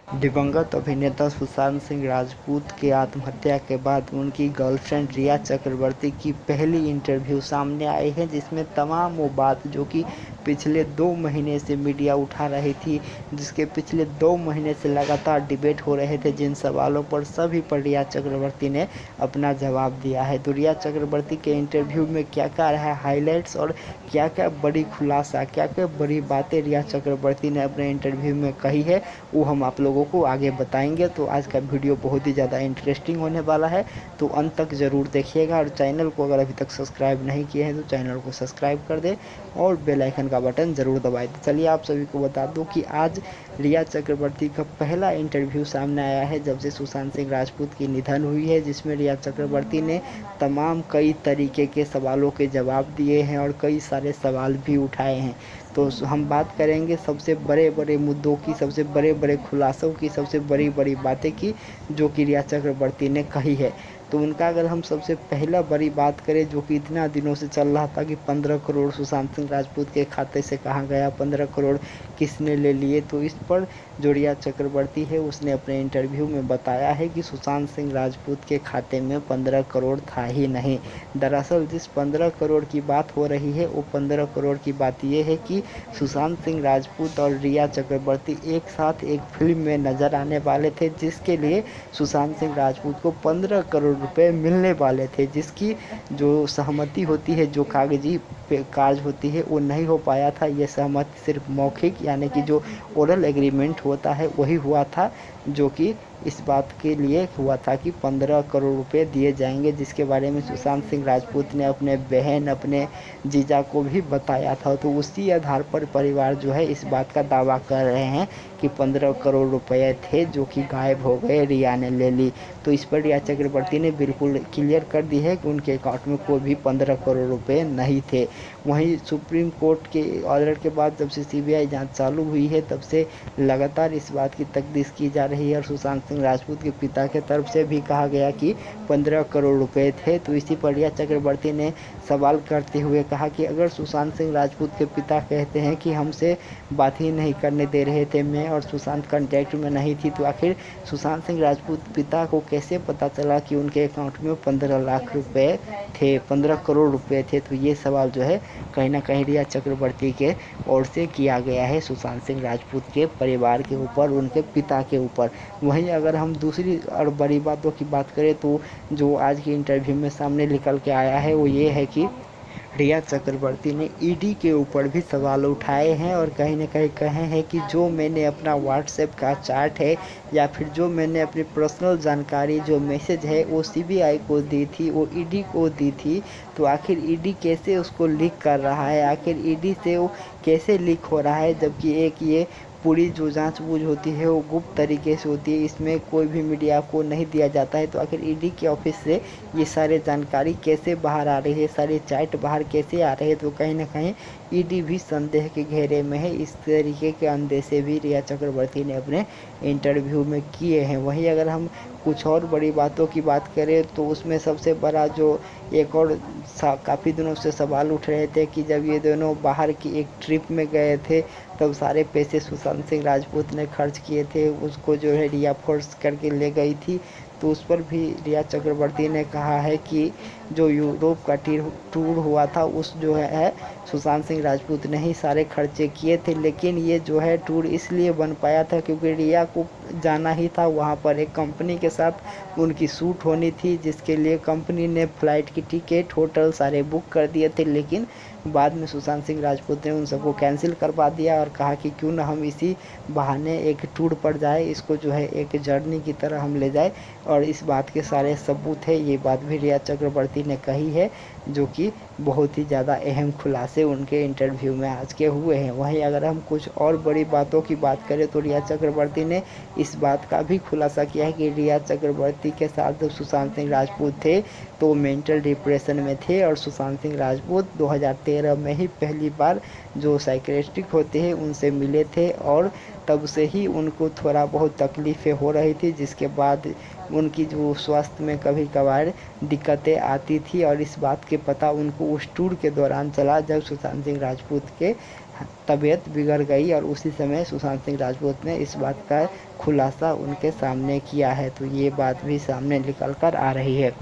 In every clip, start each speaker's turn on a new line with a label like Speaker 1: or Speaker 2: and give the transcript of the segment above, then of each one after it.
Speaker 1: दिवंगत अभिनेता सुशांत सिंह राजपूत के आत्महत्या के बाद उनकी गर्लफ्रेंड रिया चक्रवर्ती की पहली इंटरव्यू सामने आई है, जिसमें तमाम वो बात जो कि पिछले 2 महीने से मीडिया उठा रही थी, जिसके पिछले 2 महीने से लगातार डिबेट हो रहे थे, जिन सवालों पर सभी पर रिया चक्रवर्ती ने अपना जवाब दिया है। तो रिया चक्रवर्ती के इंटरव्यू में क्या क्या रहा हाईलाइट्स और क्या क्या बड़ी खुलासा, क्या क्या बड़ी बातें रिया चक्रवर्ती ने अपने इंटरव्यू में कही है, वो हम आप लोगों को आगे बताएंगे। तो आज का वीडियो बहुत ही ज़्यादा इंटरेस्टिंग होने वाला है, तो अंत तक ज़रूर देखिएगा। और चैनल को अगर अभी तक सब्सक्राइब नहीं किए हैं तो चैनल को सब्सक्राइब कर दें और बेल आइकन का बटन ज़रूर दबाएं। तो चलिए आप सभी को बता दूं कि आज रिया चक्रवर्ती का पहला इंटरव्यू सामने आया है जब से सुशांत सिंह राजपूत की निधन हुई है, जिसमें रिया चक्रवर्ती ने तमाम कई तरीके के सवालों के जवाब दिए हैं और कई सारे सवाल भी उठाए हैं। तो हम बात करेंगे सबसे बड़े बड़े मुद्दों की, सबसे बड़े बड़े खुलासों की, सबसे बड़ी बड़ी बातें की जो कि रिया चक्रवर्ती ने कही है। तो उनका अगर हम सबसे पहला बड़ी बात करें, जो कि इतना दिनों से चल रहा था कि 15 करोड़ सुशांत सिंह राजपूत के खाते से कहाँ गया, 15 करोड़ किसने ले लिए, तो इस पर जो रिया चक्रवर्ती है उसने अपने इंटरव्यू में बताया है कि सुशांत सिंह राजपूत के खाते में 15 करोड़ था ही नहीं। दरअसल जिस 15 करोड़ की बात हो रही है वो 15 करोड़ की बात ये है कि सुशांत सिंह राजपूत और रिया चक्रवर्ती एक साथ एक फिल्म में नजर आने वाले थे, जिसके लिए सुशांत सिंह राजपूत को 15 करोड़ रुपए मिलने वाले थे, जिसकी जो सहमति होती है, जो कागजी कार्य होती है, वो नहीं हो पाया था। ये सहमति सिर्फ मौखिक यानी कि जो ओरल एग्रीमेंट होता है वही हुआ था, जो कि इस बात के लिए हुआ था कि 15 करोड़ रुपए दिए जाएंगे, जिसके बारे में सुशांत सिंह राजपूत ने अपने बहन, अपने जीजा को भी बताया था। तो उसी आधार पर परिवार जो है इस बात का दावा कर रहे हैं कि 15 करोड़ रुपए थे जो कि गायब हो गए, रिया ने ले ली। तो इस पर रिया चक्रवर्ती ने बिल्कुल क्लियर कर दी है कि उनके अकाउंट में कोई भी 15 करोड़ रुपए नहीं थे। वहीं सुप्रीम कोर्ट के ऑर्डर के बाद जब से सीबीआई जांच चालू हुई है, तब से लगातार इस बात की तफ्तीश की जा रही है और सुशांत सिंह राजपूत के पिता के तरफ से भी कहा गया कि 15 करोड़ रुपए थे। तो इसी पर रिया चक्रवर्ती ने सवाल करते हुए कहा कि अगर सुशांत सिंह राजपूत के पिता कहते हैं कि हमसे बात ही नहीं करने दे रहे थे, मैं और सुशांत कॉन्टैक्ट में नहीं थी, तो आखिर सुशांत सिंह राजपूत पिता को कैसे पता चला कि उनके अकाउंट में 15 लाख रुपए थे, 15 करोड़ रुपए थे। तो ये सवाल जो है कहीं ना कहीं रिया चक्रवर्ती के ओर से किया गया है सुशांत सिंह राजपूत के परिवार के ऊपर, उनके पिता के ऊपर। वहीं अगर हम दूसरी और बड़ी बातों की बात करें तो जो आज की इंटरव्यू में सामने निकल के आया है वो ये है कि रिया चक्रवर्ती ने ईडी के ऊपर भी सवाल उठाए हैं और कहीं ना कहीं कहे हैं कि जो मैंने अपना व्हाट्सएप का चैट है या फिर जो मैंने अपनी पर्सनल जानकारी, जो मैसेज है वो सीबीआई को दी थी, वो ईडी को दी थी, तो आखिर ईडी कैसे उसको लीक कर रहा है, आखिर ईडी से वो कैसे लीक हो रहा है, जबकि एक ये पूरी जो जांच-बूझ होती है वो गुप्त तरीके से होती है, इसमें कोई भी मीडिया को नहीं दिया जाता है। तो आखिर ईडी के ऑफिस से ये सारे जानकारी कैसे बाहर आ रही है, सारे चैट बाहर कैसे आ रहे हैं, तो कहीं ना कहीं ईडी भी संदेह के घेरे में है। इस तरीके के अंदेशे भी रिया चक्रवर्ती ने अपने इंटरव्यू में किए हैं। वहीं अगर हम कुछ और बड़ी बातों की बात करें तो उसमें सबसे बड़ा जो एक और काफ़ी दिनों से सवाल उठ रहे थे कि जब ये दोनों बाहर की एक ट्रिप में गए थे तब सारे पैसे सुशांत सिंह राजपूत ने खर्च किए थे, उसको जो है रिया फोर्स करके ले गई थी। तो उस पर भी रिया चक्रवर्ती ने कहा है कि जो यूरोप का टूर हुआ था उस जो है सुशांत सिंह राजपूत ने ही सारे खर्चे किए थे, लेकिन ये जो है टूर इसलिए बन पाया था क्योंकि रिया को जाना ही था वहाँ पर, एक कंपनी के साथ उनकी शूट होनी थी, जिसके लिए कंपनी ने फ़्लाइट की टिकट, होटल सारे बुक कर दिए थे, लेकिन बाद में सुशांत सिंह राजपूत ने उन सबको कैंसिल करवा दिया और कहा कि क्यों ना हम इसी बहाने एक टूर पर जाए, इसको जो है एक जर्नी की तरह हम ले जाए। और इस बात के सारे सबूत है, ये बात भी रिया चक्रवर्ती ने कही है, जो कि बहुत ही ज़्यादा अहम खुलासे उनके इंटरव्यू में आज के हुए हैं। वहीं अगर हम कुछ और बड़ी बातों की बात करें तो रिया चक्रवर्ती ने इस बात का भी खुलासा किया है कि रिया चक्रवर्ती के साथ जब सुशांत सिंह राजपूत थे तो मेंटल डिप्रेशन में थे और सुशांत सिंह राजपूत 2013 में ही पहली बार जो साइकियाट्रिस्ट होते हैं उनसे मिले थे और तब से ही उनको थोड़ा बहुत तकलीफ़ें हो रही थी, जिसके बाद उनकी जो स्वास्थ्य में कभी कभार दिक्कतें आती थी और इस बात के पता उनको उस टूर के दौरान चला जब सुशांत सिंह राजपूत के तबीयत बिगड़ गई और उसी समय सुशांत सिंह राजपूत ने इस बात का खुलासा उनके सामने किया है। तो ये बात भी सामने निकल कर आ रही है।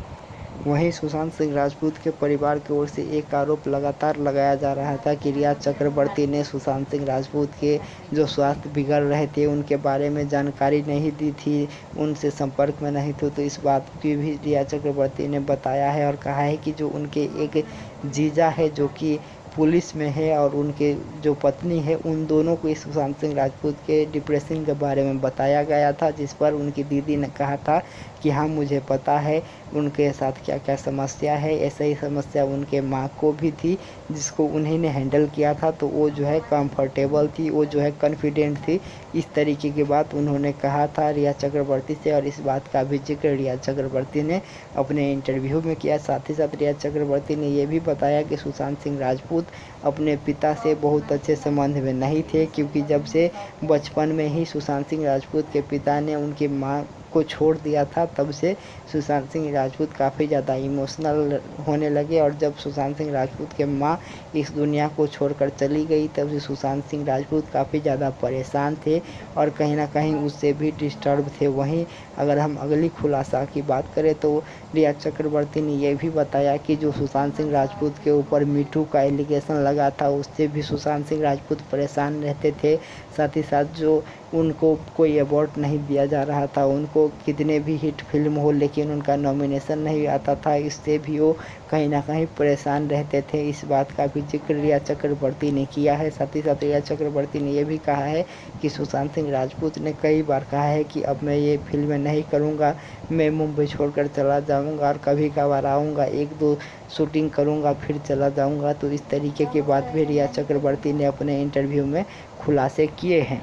Speaker 1: वहीं सुशांत सिंह राजपूत के परिवार की ओर से एक आरोप लगातार लगाया जा रहा था कि रिया चक्रवर्ती ने सुशांत सिंह राजपूत के जो स्वास्थ्य बिगड़ रहे थे उनके बारे में जानकारी नहीं दी थी, उनसे संपर्क में नहीं थे। तो इस बात की भी रिया चक्रवर्ती ने बताया है और कहा है कि जो उनके एक जीजा है जो कि पुलिस में है और उनके जो पत्नी है, उन दोनों को इस सुशांत सिंह राजपूत के डिप्रेशन के बारे में बताया गया था, जिस पर उनकी दीदी ने कहा था कि हाँ मुझे पता है उनके साथ क्या क्या समस्या है। ऐसे ही समस्या उनके माँ को भी थी, जिसको उन्हीं ने हैंडल किया था। तो वो जो है कंफर्टेबल थी, वो जो है कॉन्फिडेंट थी। इस तरीके की बात उन्होंने कहा था रिया चक्रवर्ती से और इस बात का भी जिक्र रिया चक्रवर्ती ने अपने इंटरव्यू में किया। साथ ही साथ रिया चक्रवर्ती ने ये भी बताया कि सुशांत सिंह राजपूत अपने पिता से बहुत अच्छे संबंध में नहीं थे, क्योंकि जब से बचपन में ही सुशांत सिंह राजपूत के पिता ने उनकी माँ को छोड़ दिया था, तब से सुशांत सिंह राजपूत काफ़ी ज़्यादा इमोशनल होने लगे। और जब सुशांत सिंह राजपूत के माँ इस दुनिया को छोड़कर चली गई, तब से सुशांत सिंह राजपूत काफ़ी ज़्यादा परेशान थे और कहीं ना कहीं उससे भी डिस्टर्ब थे। वहीं अगर हम अगली खुलासा की बात करें तो रिया चक्रवर्ती ने यह भी बताया कि जो सुशांत सिंह राजपूत के ऊपर मीटू का एलिगेशन लगा था, उससे भी सुशांत सिंह राजपूत परेशान रहते थे। साथ ही साथ जो उनको कोई अवार्ड नहीं दिया जा रहा था, उनको कितने भी हिट फिल्म हो लेकिन उनका नॉमिनेशन नहीं आता था, इससे भी वो कहीं ना कहीं परेशान रहते थे। इस बात का भी जिक्र रिया चक्रवर्ती ने किया है। साथ ही साथ रिया चक्रवर्ती ने यह भी कहा है कि सुशांत सिंह राजपूत ने कई बार कहा है कि अब मैं ये फिल्में नहीं करूँगा, मैं मुंबई छोड़कर चला जाऊँगा और कभी कभार आऊँगा, एक दो शूटिंग करूँगा फिर चला जाऊँगा। तो इस तरीके की बात भी रिया चक्रवर्ती ने अपने इंटरव्यू में खुलासे किए हैं।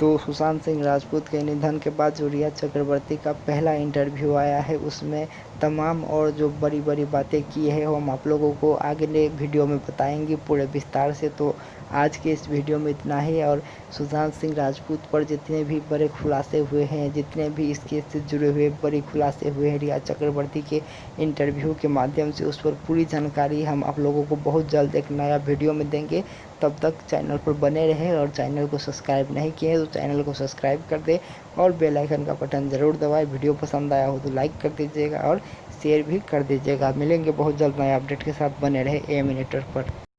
Speaker 1: तो सुशांत सिंह राजपूत के निधन के बाद जो रिया चक्रवर्ती का पहला इंटरव्यू आया है, उसमें तमाम और जो बड़ी बड़ी बातें की है वो हम आप लोगों को अगले वीडियो में बताएंगे पूरे विस्तार से। तो आज के इस वीडियो में इतना ही। और सुशांत सिंह राजपूत पर जितने भी बड़े खुलासे हुए हैं, जितने भी इस केस से जुड़े हुए बड़े खुलासे हुए हैं रिया चक्रवर्ती के इंटरव्यू के माध्यम से, उस पर पूरी जानकारी हम आप लोगों को बहुत जल्द एक नया वीडियो में देंगे। तब तक चैनल पर बने रहें और चैनल को सब्सक्राइब नहीं किए तो चैनल को सब्सक्राइब कर दें और बेल आइकन का बटन ज़रूर दबाएं। वीडियो पसंद आया हो तो लाइक कर दीजिएगा और शेयर भी कर दीजिएगा। मिलेंगे बहुत जल्द नए अपडेट के साथ, बने रहे AM नेटवर्क पर।